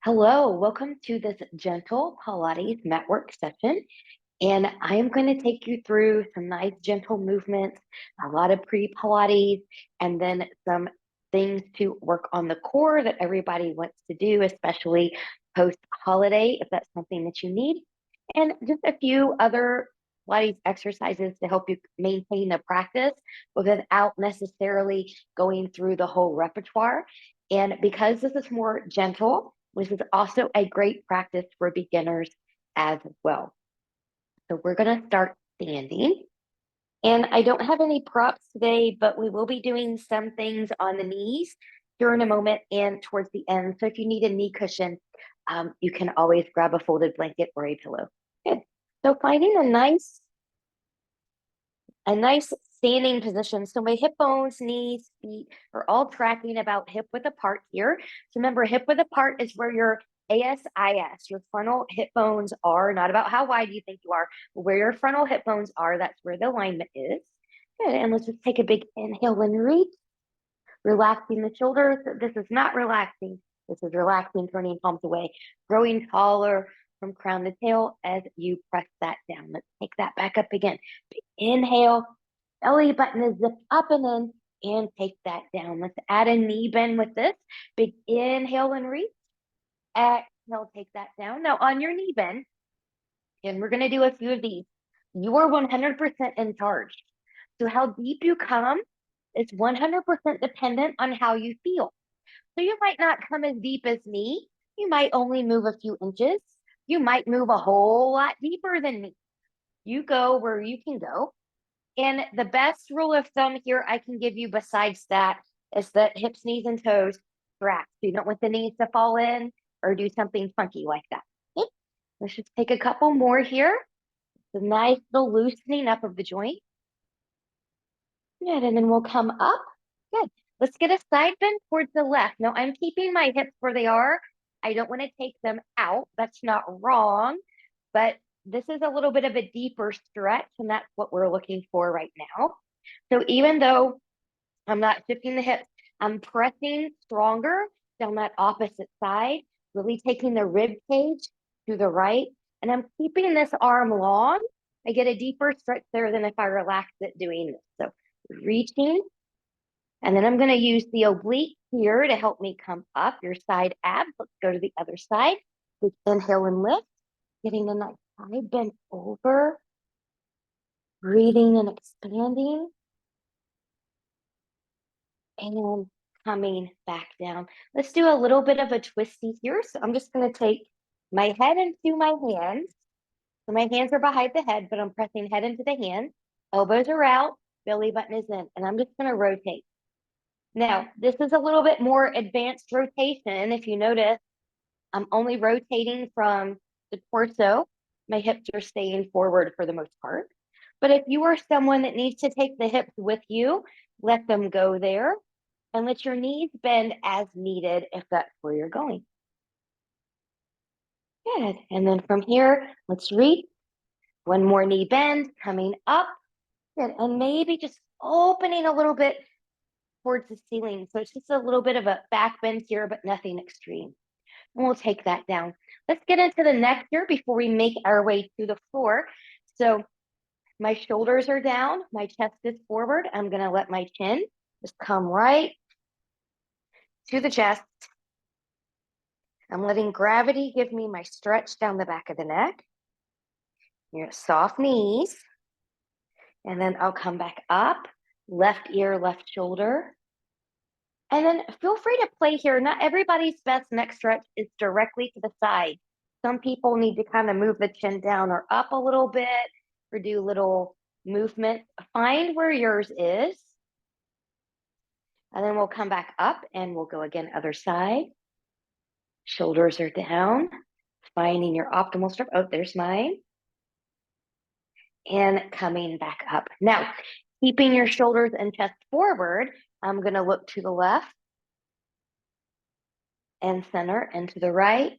Hello, welcome to this gentle Pilates Matwork session. And I am going to take you through some nice gentle movements, a lot of pre-Pilates, and then some things to work on the core that everybody wants to do, especially post-holiday, if that's something that you need. And just a few other Pilates exercises to help you maintain the practice without necessarily going through the whole repertoire. And because this is more gentle, this is also a great practice for beginners as well. So we're going to start standing. And I don't have any props today, but we will be doing some things on the knees during a moment and towards the end. So if you need a knee cushion, you can always grab a folded blanket or a pillow. Good. So finding a nice standing position. So my hip bones, knees, feet are all tracking about hip width apart here. So remember, hip width apart is where your ASIS, your frontal hip bones are, not about how wide you think you are, but where your frontal hip bones are, that's where the alignment is. Good, and let's just take a big inhale and reach, relaxing the shoulders. This is not relaxing. This is relaxing, turning palms away, growing taller from crown to tail as you press that down. Let's take that back up again. Big inhale, belly button is zipped up and in, and take that down. Let's add a knee bend with this. Big inhale and reach. Exhale, take that down. Now on your knee bend, and we're going to do a few of these, you are 100% in charge. So how deep you come is 100% dependent on how you feel. So you might not come as deep as me. You might only move a few inches. You might move a whole lot deeper than me. You go where you can go. And the best rule of thumb here I can give you besides that is that hips, knees, and toes scratch. You don't want the knees to fall in or do something funky like that. Okay? Let's just take a couple more here. It's a nice little loosening up of the joint. Good, and then we'll come up. Good. Let's get a side bend towards the left. Now I'm keeping my hips where they are. I don't want to take them out. That's not wrong, but this is a little bit of a deeper stretch, and that's what we're looking for right now. So even though I'm not shifting the hips, I'm pressing stronger down that opposite side, really taking the rib cage to the right, and I'm keeping this arm long. I get a deeper stretch there than if I relax it doing this. So reaching, and then I'm going to use the oblique here to help me come up your side abs. Let's go to the other side. Big inhale and lift, getting a nice side bend over, breathing and expanding, and coming back down. Let's do a little bit of a twisty here. So I'm just going to take my head into my hands. So my hands are behind the head, but I'm pressing head into the hands. Elbows are out, belly button is in, and I'm just going to rotate. Now, this is a little bit more advanced rotation. If you notice, I'm only rotating from the torso. My hips are staying forward for the most part. But if you are someone that needs to take the hips with you, let them go there and let your knees bend as needed if that's where you're going. Good. And then from here, let's reach. One more knee bend coming up. Good. And maybe just opening a little bit towards the ceiling. So it's just a little bit of a back bend here, but nothing extreme. And we'll take that down. Let's get into the neck here before we make our way to the floor. So my shoulders are down, my chest is forward. I'm going to let my chin just come right to the chest. I'm letting gravity give me my stretch down the back of the neck. Your soft knees. And then I'll come back up, left ear, left shoulder. And then feel free to play here. Not everybody's best neck stretch is directly to the side. Some people need to kind of move the chin down or up a little bit or do little movement. Find where yours is. And then we'll come back up and we'll go again, other side. Shoulders are down, finding your optimal stretch. Oh, there's mine. And coming back up. Now, keeping your shoulders and chest forward, I'm going to look to the left and center and to the right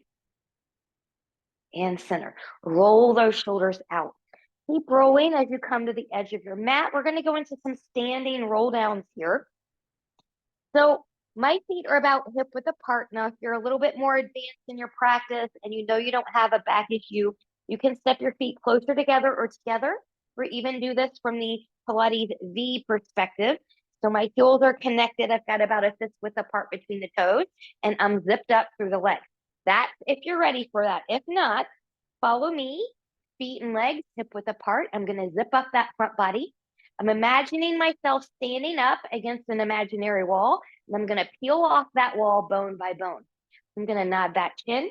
and center. Roll those shoulders out. Keep rolling as you come to the edge of your mat. We're going to go into some standing roll downs here. So My feet are about hip width apart. Now, if you're a little bit more advanced in your practice and you know you don't have a back issue, you can step your feet closer together or even do this from the Pilates V perspective. So my heels are connected. I've got about a fist width apart between the toes, and I'm zipped up through the legs. That's if you're ready for that. If not, follow me, feet and legs hip width apart. I'm going to zip up that front body. I'm imagining myself standing up against an imaginary wall, and I'm going to peel off that wall bone by bone. I'm going to nod that chin.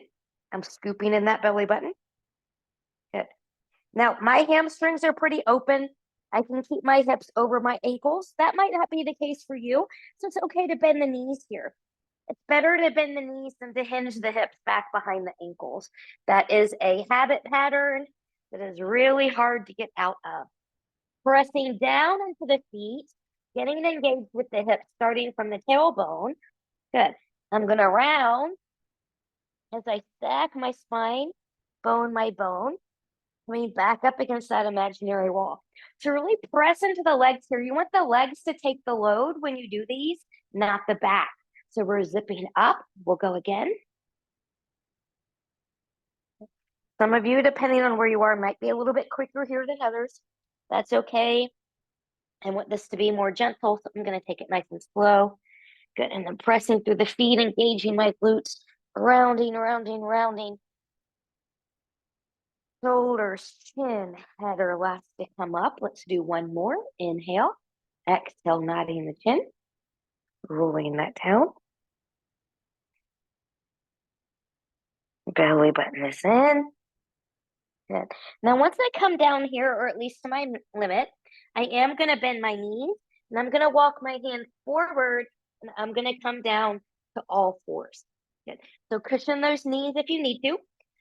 I'm scooping in that belly button. Good. Now, my hamstrings are pretty open. I can keep my hips over my ankles. That might not be the case for you, so it's okay to bend the knees here. It's better to bend the knees than to hinge the hips back behind the ankles. That is a habit pattern that is really hard to get out of. Pressing down into the feet, getting engaged with the hips, starting from the tailbone. Good. I'm going to round as I stack my spine, bone by bone, coming back up against that imaginary wall. To really press into the legs here, you want the legs to take the load when you do these, not the back. So we're zipping up. We'll go again. Some of you, depending on where you are, might be a little bit quicker here than others. That's okay. I want this to be more gentle, so I'm going to take it nice and slow. Good. And then pressing through the feet, engaging my glutes, rounding, rounding, rounding. Shoulders, chin, head are last to come up. Let's do one more. Inhale. Exhale, nodding the chin. Rolling that down. Belly button is in. Good. Now, once I come down here, or at least to my limit, I am going to bend my knees, and I'm going to walk my hands forward, and I'm going to come down to all fours. Good. So cushion those knees if you need to.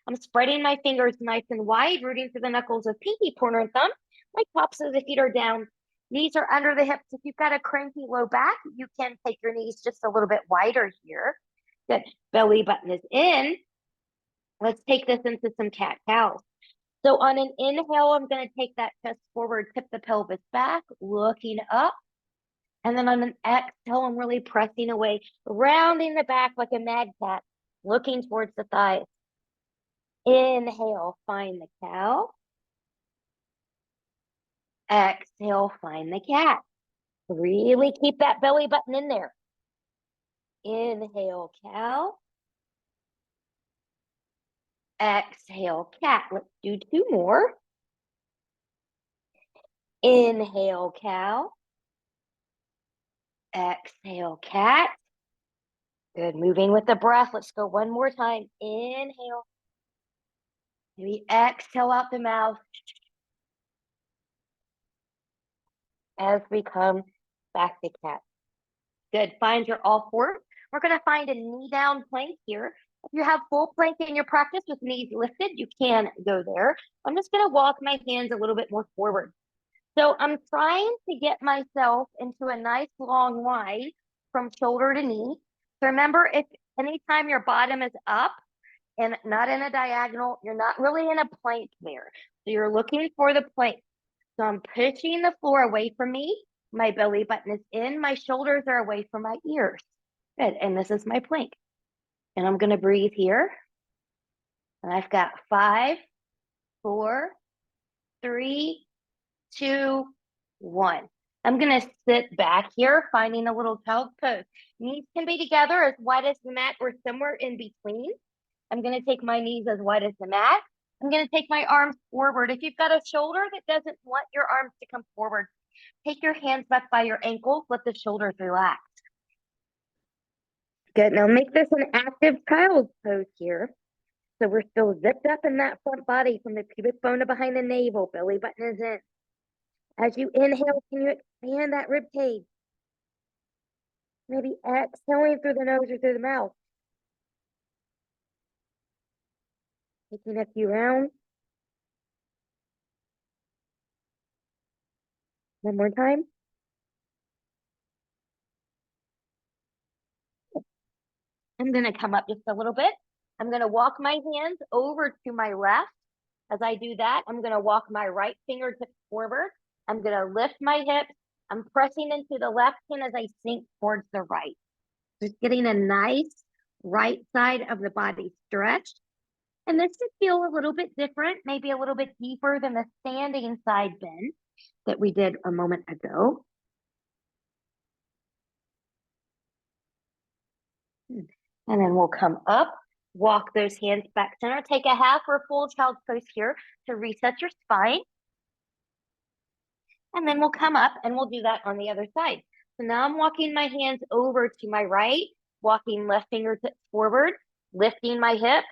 I'm spreading my fingers nice and wide, rooting through the knuckles of pinky, pointer, and thumb. My tops of the feet are down. Knees are under the hips. If you've got a cranky low back, you can take your knees just a little bit wider here. Good. Belly button is in. Let's take this into some cat-cows. So on an inhale, I'm going to take that chest forward, tip the pelvis back, looking up. And then on an exhale, I'm really pressing away, rounding the back like a mad cat, looking towards the thighs. Inhale, find the cow. Exhale, find the cat. Really keep that belly button in there. Inhale, cow. Exhale, cat. Let's do two more. Inhale, cow. Exhale, cat. Good. Moving with the breath. Let's go one more time. Inhale. Maybe exhale out the mouth as we come back to cat. Good. Find your all fours. We're going to find a knee down plank here. If you have full plank in your practice with knees lifted, you can go there. I'm just going to walk my hands a little bit more forward. So I'm trying to get myself into a nice long line from shoulder to knee. So remember, if anytime your bottom is up and not in a diagonal, you're not really in a plank there. So you're looking for the plank. So I'm pushing the floor away from me. My belly button is in. My shoulders are away from my ears. Good. And this is my plank. And I'm going to breathe here. And I've got 5, 4, 3, 2, 1. I'm going to sit back here, finding a little child's pose. Knees can be together as wide as the mat or somewhere in between. I'm going to take my knees as wide as the mat. I'm going to take my arms forward. If you've got a shoulder that doesn't want your arms to come forward, take your hands back by your ankles. Let the shoulders relax. Good. Now make this an active child's pose here. So we're still zipped up in that front body from the pubic bone to behind the navel. Belly button is in. As you inhale, can you expand that rib cage? Maybe exhaling through the nose or through the mouth. Taking a few rounds. One more time. I'm going to come up just a little bit. I'm going to walk my hands over to my left. As I do that, I'm going to walk my right fingertips forward. I'm going to lift my hips. I'm pressing into the left hand as I sink towards the right. Just getting a nice right side of the body stretch. And this should feel a little bit different, maybe a little bit deeper than the standing side bend that we did a moment ago. And then we'll come up, walk those hands back center, take a half or full child's pose here to reset your spine. And then we'll come up and we'll do that on the other side. So now I'm walking my hands over to my right, walking left fingertips forward, lifting my hips,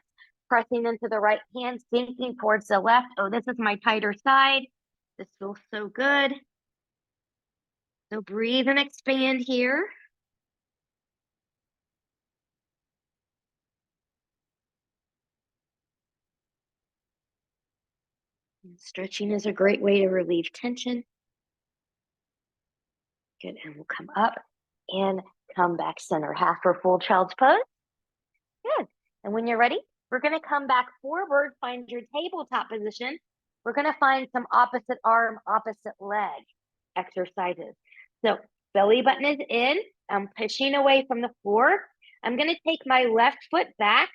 pressing into the right hand, sinking towards the left. Oh, this is my tighter side. This feels so good. So breathe and expand here. And stretching is a great way to relieve tension. Good, and we'll come up and come back center, half or full child's pose. Good, and when you're ready, we're gonna come back forward, find your tabletop position. We're gonna find some opposite arm, opposite leg exercises. So belly button is in, I'm pushing away from the floor. I'm gonna take my left foot back.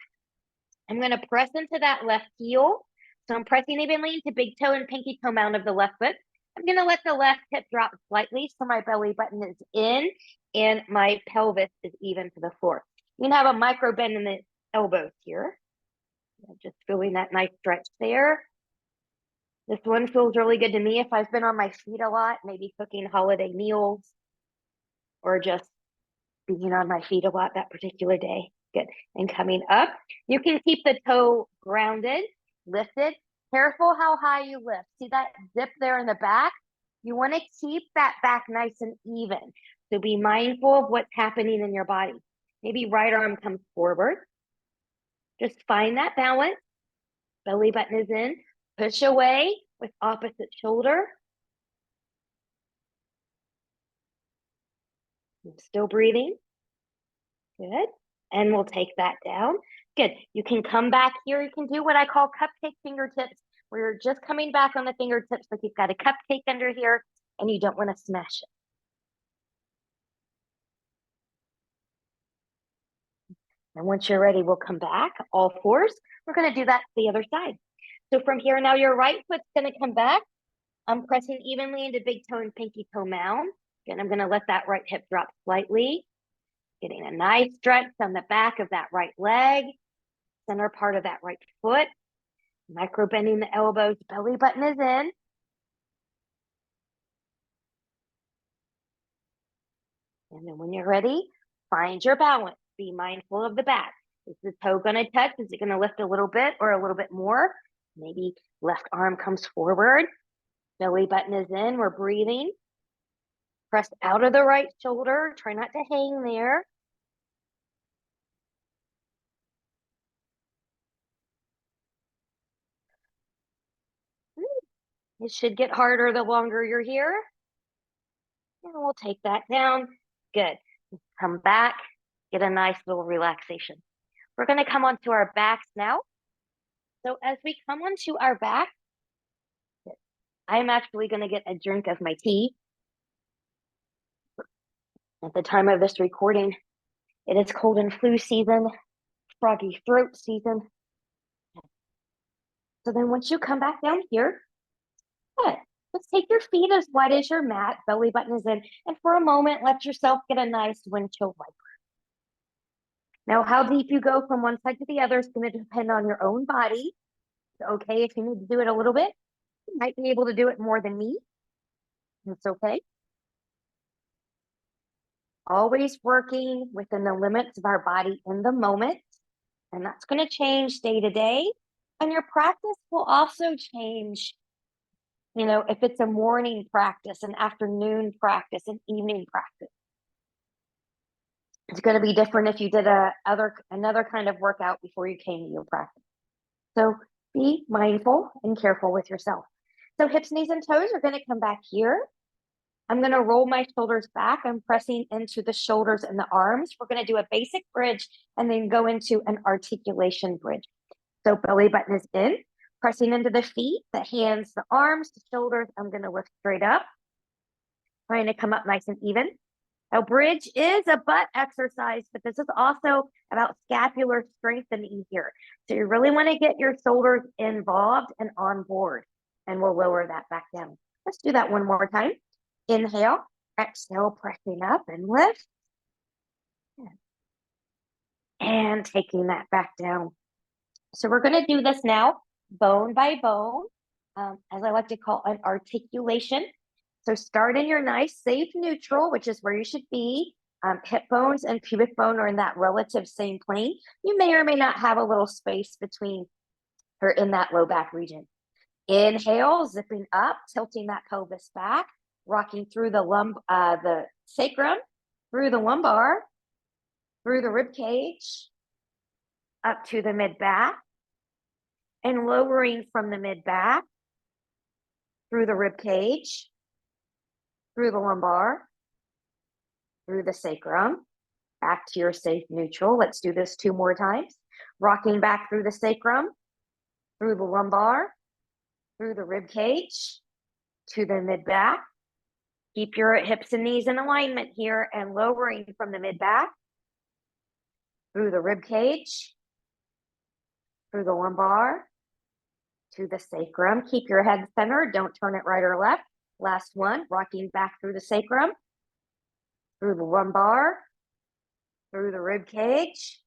I'm gonna press into that left heel. So I'm pressing evenly into big toe and pinky toe mound of the left foot. I'm gonna let the left hip drop slightly so my belly button is in and my pelvis is even to the floor. You can have a micro bend in the elbows here. Just feeling that nice stretch there. This one feels really good to me if I've been on my feet a lot, maybe cooking holiday meals or just being on my feet a lot that particular day. Good. And coming up, you can keep the toe grounded, lifted. Careful how high you lift. See that dip there in the back? You want to keep that back nice and even. So be mindful of what's happening in your body. Maybe right arm comes forward. Just find that balance. Belly button is in. Push away with opposite shoulder. I'm still breathing. Good. And we'll take that down. Good. You can come back here. You can do what I call cupcake fingertips, where you're just coming back on the fingertips like you've got a cupcake under here and you don't want to smash it. And once you're ready, we'll come back, all fours. We're going to do that to the other side. So from here, now your right foot's going to come back. I'm pressing evenly into big toe and pinky toe mound. Again, I'm going to let that right hip drop slightly. Getting a nice stretch on the back of that right leg, center part of that right foot. Micro bending the elbows, belly button is in. And then when you're ready, find your balance. Be mindful of the back. Is the toe going to touch? Is it going to lift a little bit or a little bit more? Maybe left arm comes forward. Belly button is in. We're breathing. Press out of the right shoulder. Try not to hang there. It should get harder the longer you're here. And we'll take that down. Good. Come back. Get a nice little relaxation. We're going to come onto our backs now. So as we come onto our back, I'm actually going to get a drink of my tea. At the time of this recording, it is cold and flu season, froggy throat season. So then once you come back down here, good. Let's take your feet as wide as your mat, belly button is in, and for a moment, let yourself get a nice windshield wiper. Now, how deep you go from one side to the other is going to depend on your own body. Okay, if you need to do it a little bit, you might be able to do it more than me. It's okay. Always working within the limits of our body in the moment. And that's going to change day to day. And your practice will also change. You know, if it's a morning practice, an afternoon practice, an evening practice. It's going to be different if you did another kind of workout before you came to your practice. So be mindful and careful with yourself. So hips, knees, and toes are going to come back here. I'm going to roll my shoulders back. I'm pressing into the shoulders and the arms. We're going to do a basic bridge and then go into an articulation bridge. So belly button is in, pressing into the feet, the hands, the arms, the shoulders. I'm going to lift straight up, trying to come up nice and even. Now, bridge is a butt exercise, but this is also about scapular strengthening here. So you really want to get your shoulders involved and on board, and we'll lower that back down. Let's do that one more time. Inhale, exhale, pressing up and lift. And taking that back down. So we're going to do this now, bone by bone, as I like to call an articulation. So start in your nice, safe neutral, which is where you should be. Hip bones and pubic bone are in that relative same plane. You may or may not have a little space between or in that low back region. Inhale, zipping up, tilting that pelvis back, rocking through the sacrum, through the lumbar, through the rib cage, up to the mid back, and lowering from the mid back, through the rib cage, through the lumbar, through the sacrum, back to your safe neutral. Let's do this 2 more times. Rocking back through the sacrum, through the lumbar, through the rib cage, to the mid back. Keep your hips and knees in alignment here and lowering from the mid back, through the rib cage, through the lumbar, to the sacrum. Keep your head centered. Don't turn it right or left. Last one, rocking back through the sacrum, through the lumbar, through the rib cage,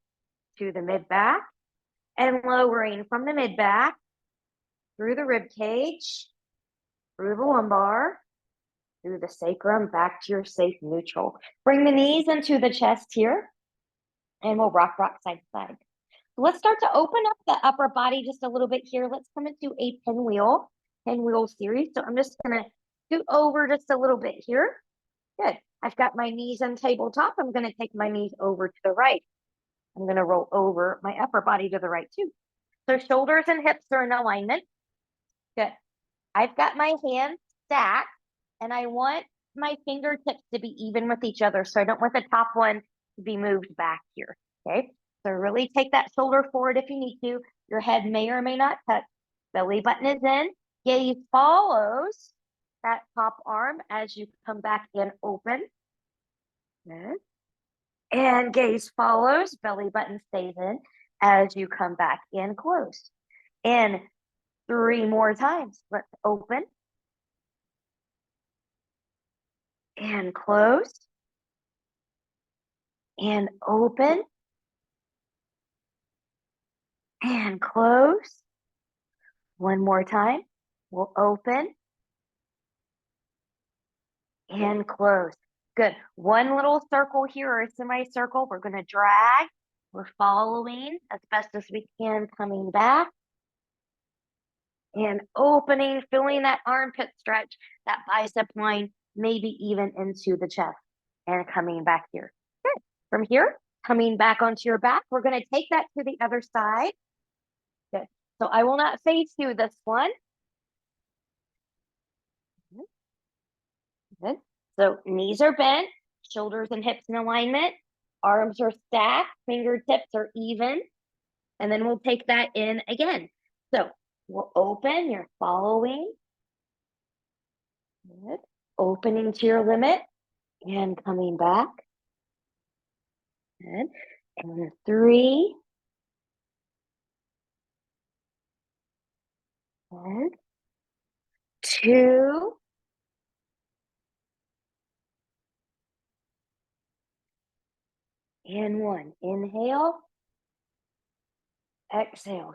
to the mid back, and lowering from the mid back, through the rib cage, through the lumbar, through the sacrum, back to your safe neutral. Bring the knees into the chest here, and we'll rock side to side. Let's start to open up the upper body just a little bit here. Let's come into a pinwheel series. So I'm just gonna scoot over just a little bit here. Good. I've got my knees on tabletop. I'm gonna take my knees over to the right. I'm gonna roll over my upper body to the right too. So shoulders and hips are in alignment. Good. I've got my hands stacked and I want my fingertips to be even with each other. So I don't want the top one to be moved back here. Okay. So really take that shoulder forward if you need to. Your head may or may not touch. Belly button is in. Gaze follows that top arm as you come back in open. Good. And gaze follows. Belly button stays in as you come back in close. And 3 more times. Let's open. And close. And open. And close. One more time. We'll open. And close. Good. One little circle here, or a semicircle. We're going to drag. We're following as best as we can, coming back. And opening, feeling that armpit stretch, that bicep line, maybe even into the chest. And coming back here. Good. From here, coming back onto your back, we're going to take that to the other side. Good. So I will not face you this one. Good. So knees are bent, shoulders and hips in alignment, arms are stacked, fingertips are even, and then we'll take that in again. So we'll open, you're following. Good. Opening to your limit and coming back. Good. And 3. Good. 2. And 1. Inhale. Exhale.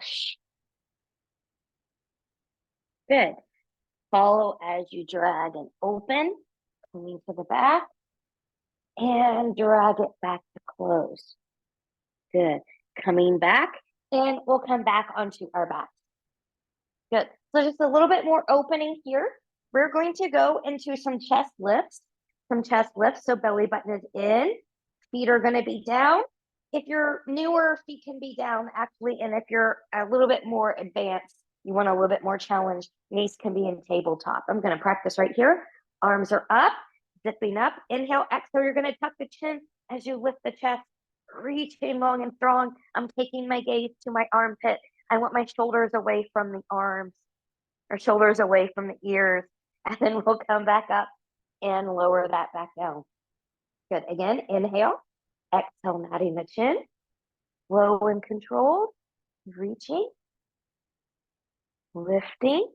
Good. Follow as you drag and open, coming to the back, and drag it back to close. Good. Coming back, and we'll come back onto our back. Good. So just a little bit more opening here. We're going to go into some chest lifts. So belly button is in. Feet are going to be down. If you're newer, feet can be down actually. And if you're a little bit more advanced, you want a little bit more challenge, knees can be in tabletop. I'm going to practice right here. Arms are up, zipping up. Inhale, exhale. You're going to tuck the chin as you lift the chest, reaching long and strong. I'm taking my gaze to my armpit. I want my shoulders away from the arms, or shoulders away from the ears. And then we'll come back up and lower that back down. Good. Again, inhale, exhale, nodding the chin, slow and controlled, reaching, lifting,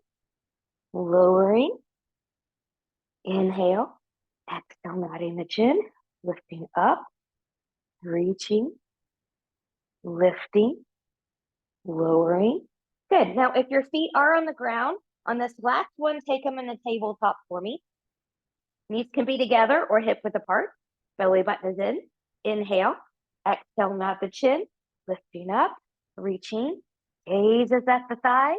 lowering, inhale, exhale, nodding the chin, lifting up, reaching, lifting, lowering. Good. Now, if your feet are on the ground, on this last one, take them in the tabletop for me. Knees can be together or hip width apart. Belly button is in. Inhale, exhale, nod the chin, lifting up, reaching, gaze is at the thigh.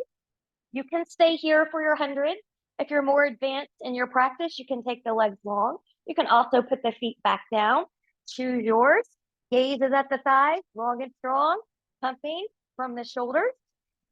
You can stay here for your 100. If you're more advanced in your practice, you can take the legs long. You can also put the feet back down. Choose yours. Gaze is at the thighs, long and strong, pumping from the shoulders.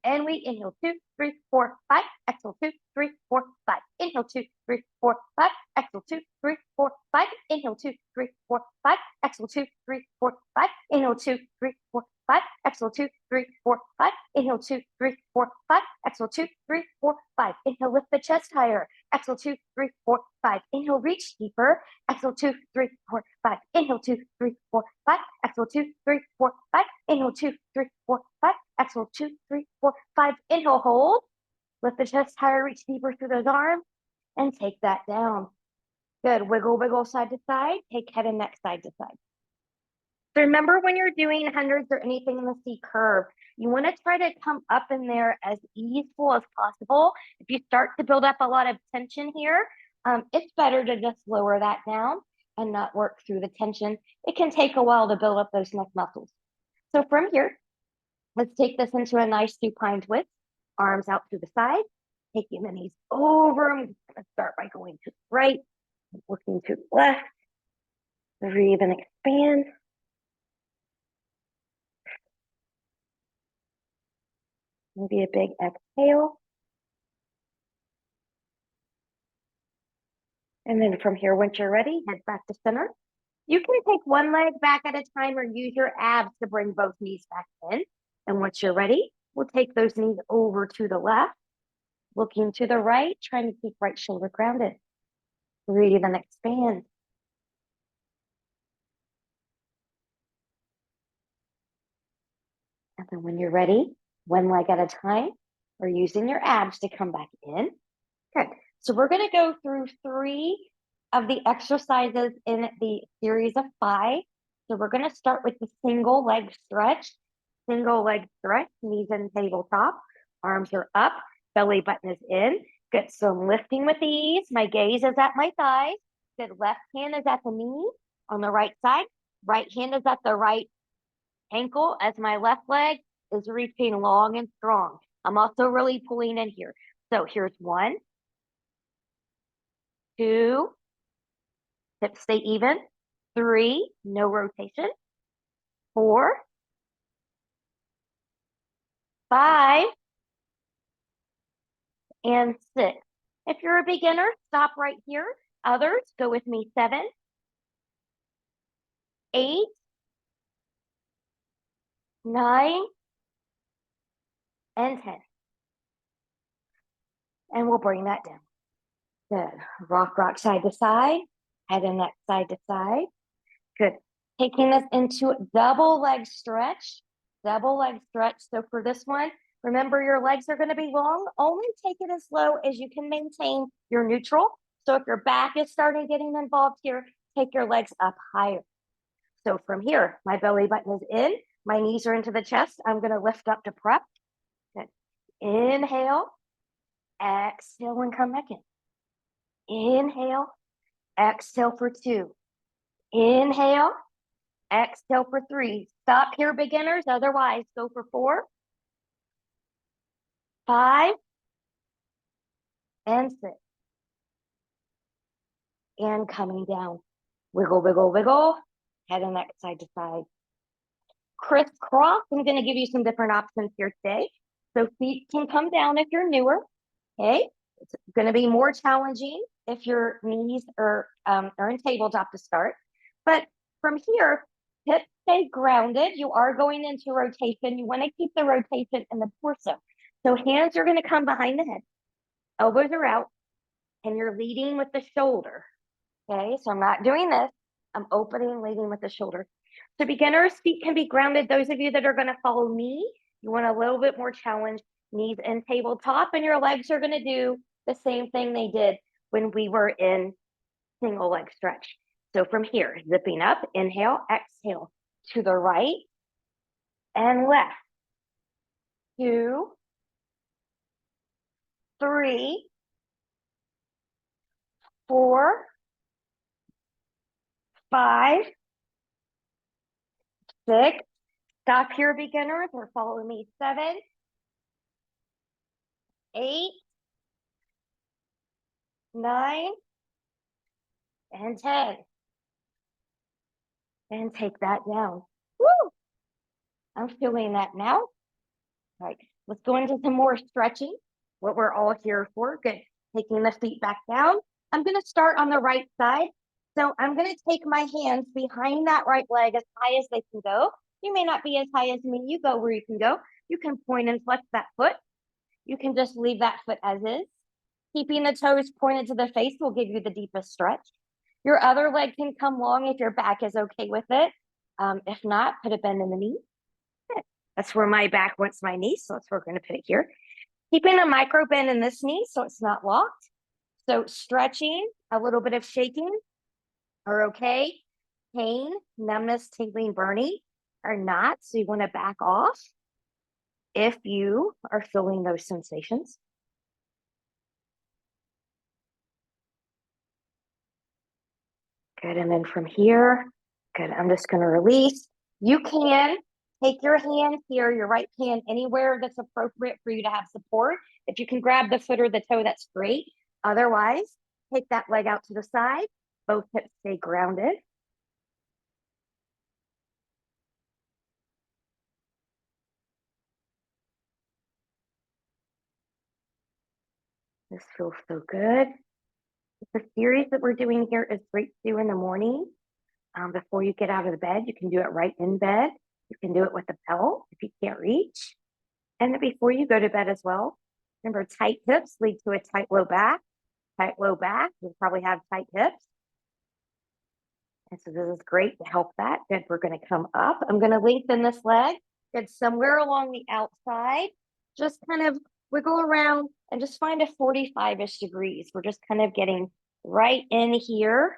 And we inhale 2, 3, 4, 5. Exhale 2, 3, 4, 5. Inhale 2, 3, 4, 5. Exhale 2, 3, 4, 5. Inhale 2, 3, 4, 5. Exhale 2, 3, 4, 5. Inhale 2, 3, 4, 5. Exhale 2, 3, 4, 5. Inhale 2, 3, 4, 5. Exhale 2, 3, 4, 5. Inhale, lift the chest higher. Exhale 2, 3, 4, 5. Inhale, reach deeper. Exhale 2, 3, 4, 5. Inhale 2, 3, 4, 5. Exhale 2, 3, 4, 5. Inhale 2, 3, 4, 5. Exhale 2, 3, 4, 5. Inhale, hold. Lift the chest higher, reach deeper through those arms, and take that down. Good. Wiggle, wiggle side to side. Take head and neck side to side. So remember, when you're doing hundreds or anything in the C curve, you want to try to come up in there as easeful as possible. If you start to build up a lot of tension here, it's better to just lower that down and not work through the tension. It can take a while to build up those neck muscles. So from here, let's take this into a nice supine twist. Arms out to the side, taking the knees over. I'm going to start by going to the right, looking to the left. Breathe and expand. Maybe a big exhale. And then from here, once you're ready, head back to center. You can take one leg back at a time or use your abs to bring both knees back in. And once you're ready, we'll take those knees over to the left, looking to the right, trying to keep right shoulder grounded. Breathe and expand. And then when you're ready, one leg at a time, or using your abs to come back in. Good. So we're going to go through 3 of the exercises in the series of 5. So we're going to start with the single leg stretch. Single leg stretch, knees in tabletop, arms are up, belly button is in. Good. So I'm lifting with ease. My gaze is at my thighs. Good. Left hand is at the knee on the right side. Right hand is at the right ankle as my left leg is reaching long and strong. I'm also really pulling in here. So here's 1, 2, hips stay even. 3, no rotation. 4, 5, and 6. If you're a beginner, stop right here. Others, go with me. 7, 8, 9, and 10. And we'll bring that down. Good. Rock, rock, side to side. Head and neck side to side. Good. Taking this into double leg stretch. Double leg stretch. So for this one, remember your legs are going to be long. Only take it as low as you can maintain your neutral. So if your back is starting getting involved here, take your legs up higher. So from here, my belly button is in. My knees are into the chest. I'm going to lift up to prep. Good. Inhale. Exhale and come back in. Inhale. Exhale for 2. Inhale. Exhale for 3. Stop here, beginners. Otherwise, go for 4, 5, and 6. And coming down. Wiggle, wiggle, wiggle. Head and neck side to side. Crisscross. I'm going to give you some different options here today. So feet can come down if you're newer. Okay. It's going to be more challenging if your knees are in tabletop to start. But from here, hips stay grounded. You are going into rotation. You want to keep the rotation in the torso. So hands are going to come behind the head. Elbows are out. And you're leading with the shoulder. Okay, so I'm not doing this. I'm opening, leading with the shoulder. So beginners, feet can be grounded. Those of you that are going to follow me, you want a little bit more challenge, knees in tabletop, and your legs are going to do the same thing they did when we were in single leg stretch. So from here, zipping up, inhale, exhale, to the right and left. 2, 3, 4, 5, 6. Stop here, beginners, or follow me. 7, 8, 9, and 10. And take that down. Woo! I'm feeling that now. All right, let's go into some more stretching, what we're all here for. Good. Taking the feet back down. I'm going to start on the right side. So I'm going to take my hands behind that right leg as high as they can go. You may not be as high as me. You go where you can go. You can point and flex that foot. You can just leave that foot as is. Keeping the toes pointed to the face will give you the deepest stretch. Your other leg can come long if your back is okay with it. If not, put a bend in the knee. That's where my back wants my knee, so that's where we're going to put it here. Keeping a micro bend in this knee so it's not locked. So stretching, a little bit of shaking are okay. Pain, numbness, tingling, burning are not, so you want to back off if you are feeling those sensations. Good, and then from here, good, I'm just going to release. You can take your hand here, your right hand, anywhere that's appropriate for you to have support. If you can grab the foot or the toe, that's great. Otherwise, take that leg out to the side. Both hips stay grounded. This feels so good. The series that we're doing here is great to do in the morning. Before you get out of the bed, you can do it right in bed. You can do it with a belt if you can't reach. And then before you go to bed as well, remember tight hips lead to a tight low back. Tight low back, you'll probably have tight hips. And so this is great to help that. Good, we're going to come up. I'm going to lengthen this leg. Good, somewhere along the outside. Just kind of wiggle around and just find a 45-ish degrees. We're just kind of getting right in here.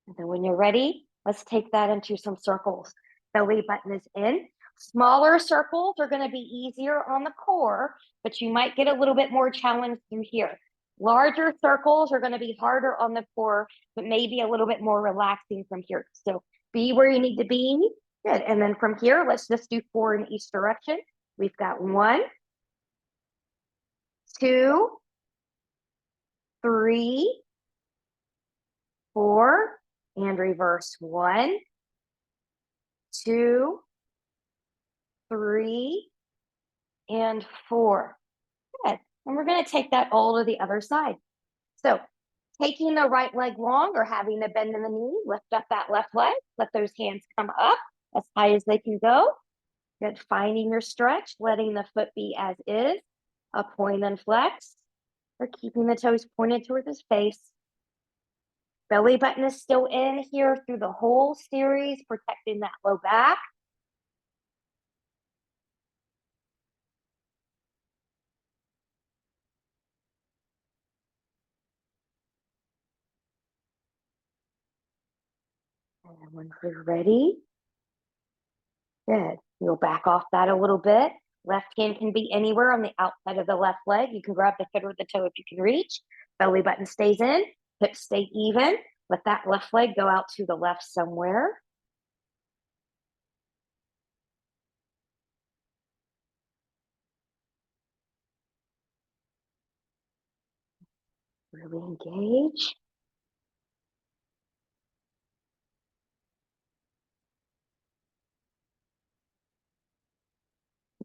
And then when you're ready, let's take that into some circles. Belly button is in. Smaller circles are going to be easier on the core, but you might get a little bit more challenge through here. Larger circles are going to be harder on the core, but maybe a little bit more relaxing from here. So be where you need to be. Good. And then from here, let's just do 4 in each direction. We've got 1, 2, 3, 4, and reverse. 1, 2, 3, and 4. Good. And we're going to take that all to the other side. So taking the right leg long or having a bend in the knee, lift up that left leg. Let those hands come up as high as they can go. Good. Finding your stretch, letting the foot be as is. A point and flex. Or keeping the toes pointed towards his face. Belly button is still in here through the whole series, protecting that low back. And then once you're ready, good. You'll back off that a little bit. Left hand can be anywhere on the outside of the left leg. You can grab the foot or the toe if you can reach. Belly button stays in. Hips stay even. Let that left leg go out to the left somewhere. Really engage.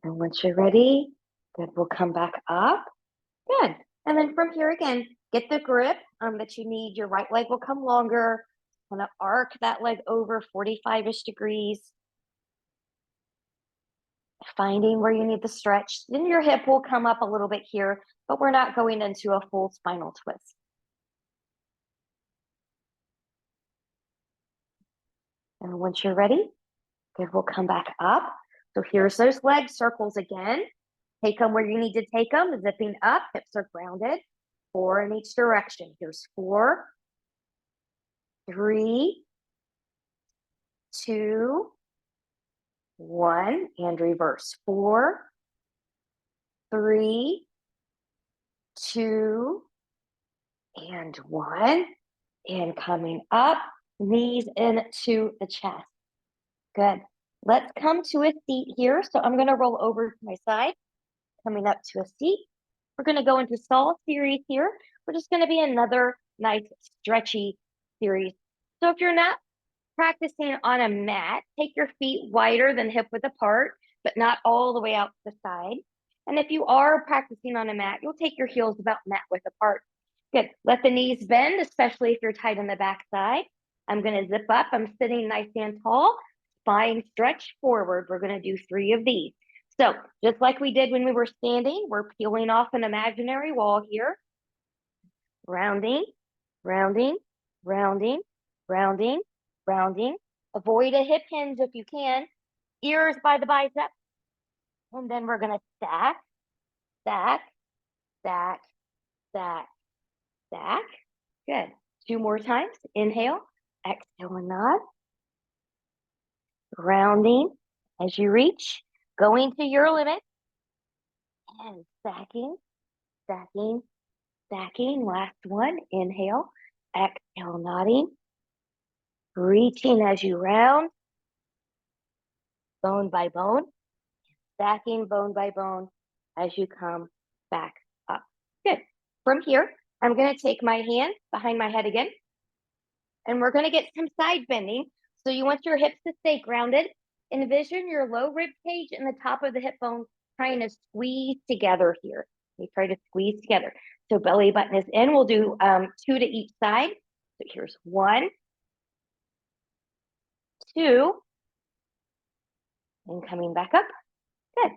And once you're ready, good, we'll come back up. Good. And then from here again, get the grip that you need. Your right leg will come longer. Kind of arc that leg over 45-ish degrees. Finding where you need the stretch. Then your hip will come up a little bit here, but we're not going into a full spinal twist. And once you're ready, good, we'll come back up. So here's those leg circles again. Take them where you need to take them, zipping up, hips are grounded, 4 in each direction. Here's 4, 3, 2, 1, and reverse. 4, 3, 2, and 1, and coming up, knees into the chest. Good. Let's come to a seat here. So I'm going to roll over to my side, coming up to a seat. We're going to go into stall series here. We're just going to be another nice stretchy series. So if you're not practicing on a mat, take your feet wider than hip width apart, but not all the way out to the side. And if you are practicing on a mat, you'll take your heels about mat width apart. Good. Let the knees bend, especially if you're tight on the back side. I'm going to zip up. I'm sitting nice and tall. Spine stretch forward. We're going to do 3 of these. So just like we did when we were standing, we're peeling off an imaginary wall here. Rounding, rounding, rounding, rounding, rounding. Avoid a hip hinge if you can. Ears by the bicep. And then we're going to stack, stack, stack, stack, stack. Good. 2 more times. Inhale, exhale and nod. Rounding as you reach, going to your limit. And stacking, stacking, stacking. Last one. Inhale, exhale, nodding. Reaching as you round, bone by bone. Stacking bone by bone as you come back up. Good. From here, I'm going to take my hand behind my head again, and we're going to get some side bending. So you want your hips to stay grounded. Envision your low rib cage and the top of the hip bone trying to squeeze together here. We try to squeeze together. So belly button is in. We'll do 2 to each side. So here's 1, 2, and coming back up. Good.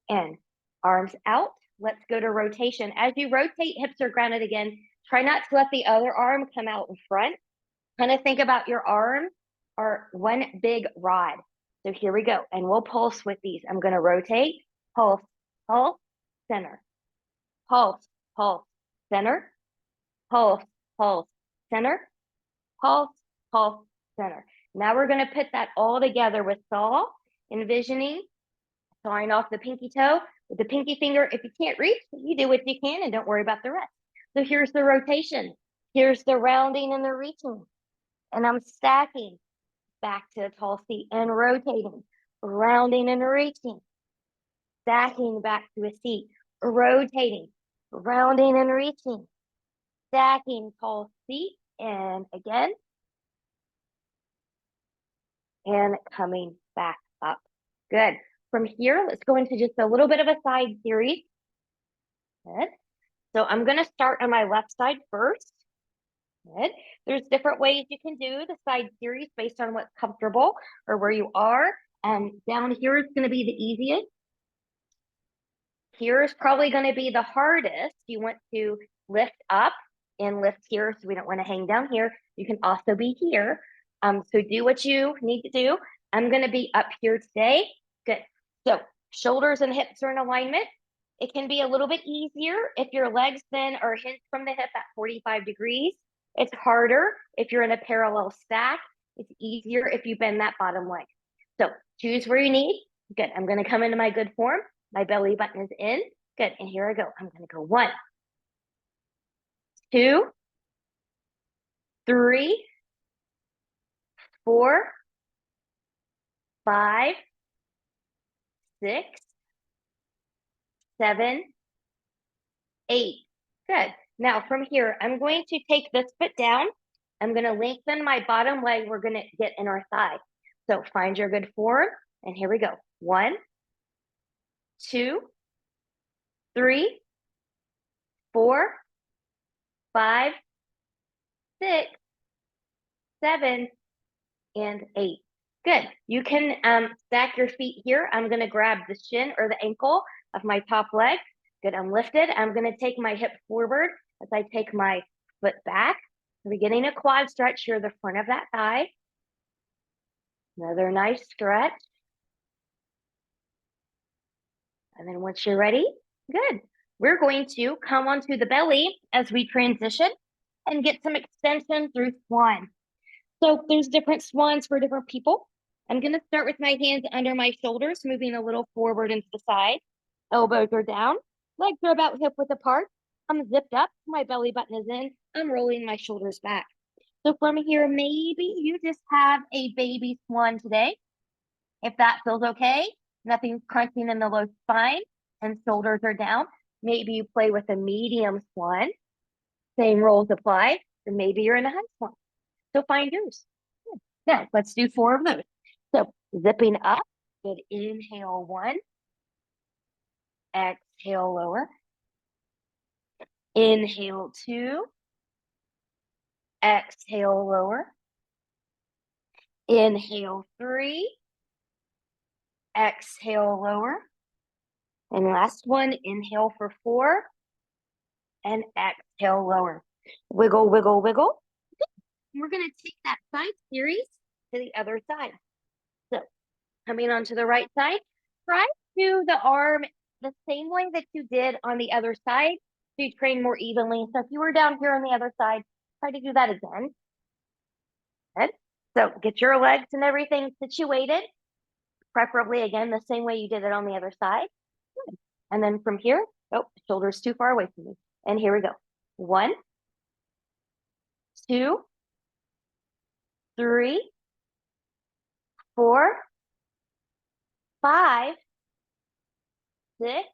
And arms out. Let's go to rotation. As you rotate, hips are grounded again. Try not to let the other arm come out in front. Kind of think about your arms are one big rod. So here we go. And we'll pulse with these. I'm going to rotate, pulse, pulse, center, pulse, pulse, center, pulse, pulse, center, pulse, pulse, center. Now we're going to put that all together with saw, envisioning, sawing off the pinky toe with the pinky finger. If you can't reach, you do what you can and don't worry about the rest. So here's the rotation. Here's the rounding and the reaching. And I'm stacking back to a tall seat and rotating, rounding and reaching, stacking back to a seat, rotating, rounding and reaching, stacking tall seat, and again, and coming back up. Good. From here, let's go into just a little bit of a side series. Good. So I'm going to start on my left side first. Good. There's different ways you can do the side series based on what's comfortable or where you are. Down here is going to be the easiest. Here is probably going to be the hardest. You want to lift up and lift here, so we don't want to hang down here. You can also be here. So do what you need to do. I'm going to be up here today. Good. So shoulders and hips are in alignment. It can be a little bit easier if your legs then are hinged from the hip at 45 degrees. It's harder if you're in a parallel stack. It's easier if you bend that bottom leg. So choose where you need. Good. I'm going to come into my good form. My belly button is in. Good. And here I go. I'm going to go 1, 2, 3, 4, 5, 6, 7, 8. Good. Now from here, I'm going to take this foot down. I'm going to lengthen my bottom leg. We're going to get in our thigh. So find your good form. And here we go. 1, 2, 3, 4, 5, 6, 7, and 8. Good. You can stack your feet here. I'm going to grab the shin or the ankle of my top leg. Good. I'm lifted. I'm going to take my hip forward as I take my foot back. We're getting a quad stretch here, the front of that thigh. Another nice stretch. And then once you're ready, good. We're going to come onto the belly as we transition and get some extension through swan. So there's different swans for different people. I'm going to start with my hands under my shoulders, moving a little forward into the side. Elbows are down. Legs are about hip width apart. I'm zipped up. My belly button is in. I'm rolling my shoulders back. So from here, maybe you just have a baby swan today. If that feels okay, nothing's crunching in the low spine and shoulders are down. Maybe you play with a medium swan. Same rules apply. Or maybe you're in a high swan. So find yours. Now, let's do 4 of those. So zipping up, good. Inhale 1, exhale lower. Inhale 2, exhale lower. Inhale 3, exhale lower. And last one, inhale for 4, and exhale lower. Wiggle, wiggle, wiggle. We're going to take that side series to the other side. So coming onto the right side, try to do the arm the same way that you did on the other side to train more evenly. So if you were down here on the other side, try to do that again. Good. So get your legs and everything situated, preferably again the same way you did it on the other side. Good. And then from here, oh, shoulders too far away from me. And here we go. 1, 2, 3, 4, 5, 6,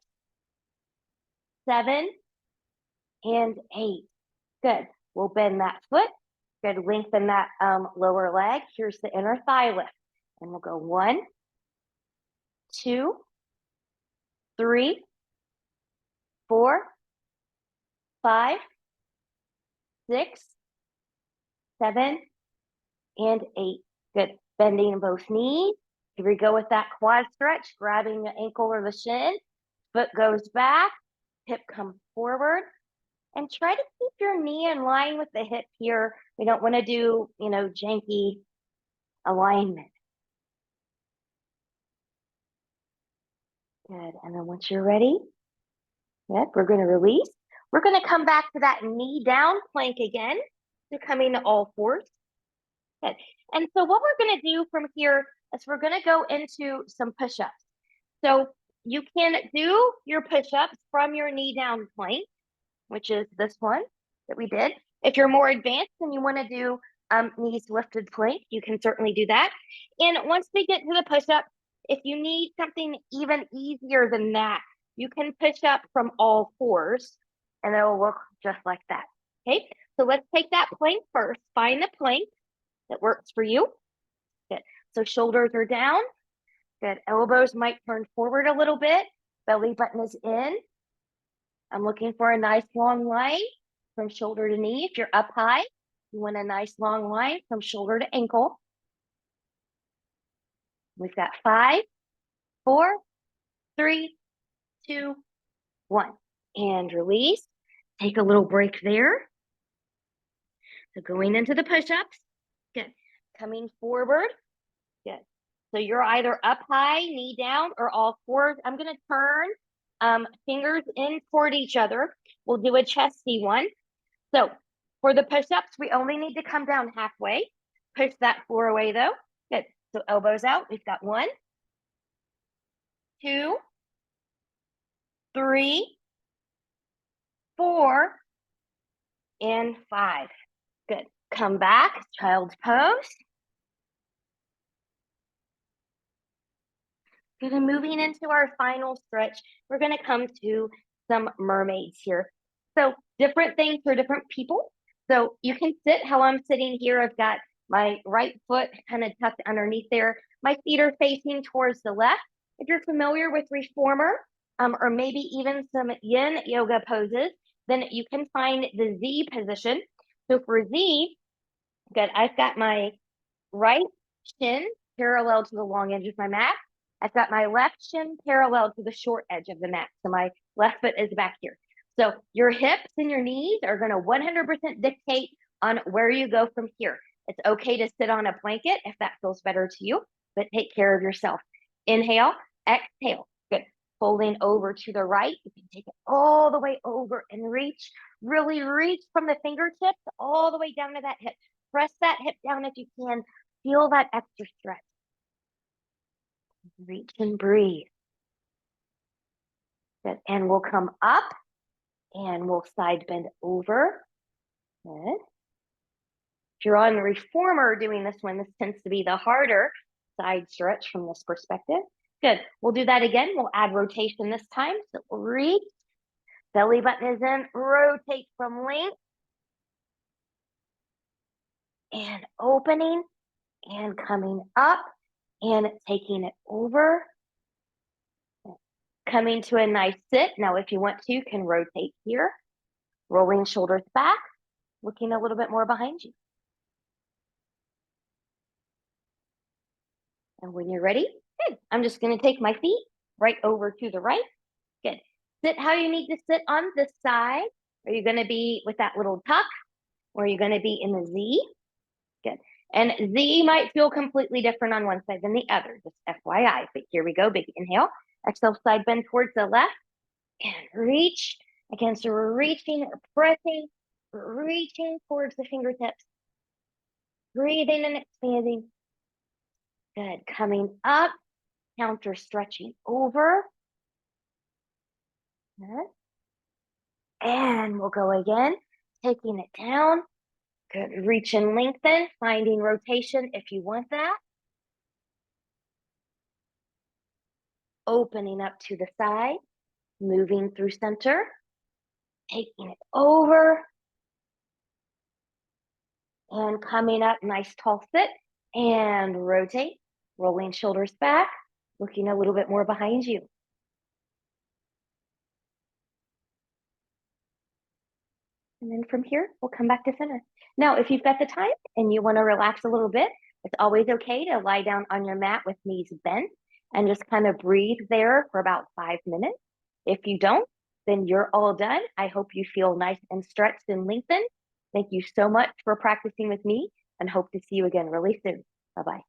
7, and 8. Good. We'll bend that foot. Good. Lengthen that lower leg. Here's the inner thigh lift. And we'll go 1, 2, 3, 4, 5, 6, 7, and 8. Good. Bending both knees. Here we go with that quad stretch, grabbing the ankle or the shin. Foot goes back. Hip comes forward. And try to keep your knee in line with the hip here. We don't want to do, janky alignment. Good. And then once you're ready, good, we're going to release. We're going to come back to that knee down plank again. So coming to all fours. Good. And so what we're going to do from here is we're going to go into some push-ups. So you can do your push-ups from your knee down plank, which is this one that we did. If you're more advanced and you want to do knees lifted plank, you can certainly do that. And once we get to the push-up, if you need something even easier than that, you can push up from all fours and it'll look just like that. Okay, so let's take that plank first. Find the plank that works for you. Good. So shoulders are down. Good. Elbows might turn forward a little bit. Belly button is in. I'm looking for a nice long line from shoulder to knee. If you're up high, you want a nice long line from shoulder to ankle. We've got 5, 4, 3, 2, 1. And release. Take a little break there. So going into the push-ups. Good. Coming forward. Good. So you're either up high, knee down, or all fours. I'm going to turn fingers in toward each other. We'll do a chesty one. So for the push-ups, we only need to come down halfway. Push that floor away though. Good. So elbows out. We've got 1, 2, 3, 4, and 5. Good. Come back, child's pose. Good. And moving into our final stretch, we're going to come to some mermaids here. So different things for different people. So you can sit how I'm sitting here. I've got my right foot kind of tucked underneath there. My feet are facing towards the left. If you're familiar with reformer or maybe even some yin yoga poses, then you can find the Z position. So for Z, good, I've got my right shin parallel to the long edge of my mat. I've got my left shin parallel to the short edge of the mat. So my left foot is back here. So your hips and your knees are going to 100% dictate on where you go from here. It's okay to sit on a blanket if that feels better to you, but take care of yourself. Inhale, exhale. Good. Folding over to the right. You can take it all the way over and reach. Really reach from the fingertips all the way down to that hip. Press that hip down if you can. Feel that extra stretch. Reach and breathe. Good. And we'll come up and we'll side bend over. Good. If you're on the reformer doing this one, this tends to be the harder side stretch from this perspective. Good. We'll do that again. We'll add rotation this time. So we'll reach. Belly button is in. Rotate from length. And opening. And coming up. And taking it over. Coming to a nice sit. Now, if you want to, you can rotate here. Rolling shoulders back. Looking a little bit more behind you. And when you're ready, good. I'm just going to take my feet right over to the right. Good. Sit how you need to sit on this side. Are you going to be with that little tuck? Or are you going to be in the Z? Good. And Z might feel completely different on one side than the other, just FYI. But here we go. Big inhale. Exhale, side bend towards the left. And reach. Again, so we're reaching or pressing, reaching towards the fingertips. Breathing and expanding. Good. Coming up, counter stretching over. Good. And we'll go again, taking it down. Good. Reach and lengthen, finding rotation if you want that. Opening up to the side, moving through center, taking it over. And coming up, nice tall sit, and rotate, rolling shoulders back, looking a little bit more behind you. And then from here, we'll come back to center. Now, if you've got the time and you want to relax a little bit, it's always okay to lie down on your mat with knees bent and just kind of breathe there for about 5 minutes. If you don't, then you're all done. I hope you feel nice and stretched and lengthened. Thank you so much for practicing with me and hope to see you again really soon. Bye-bye.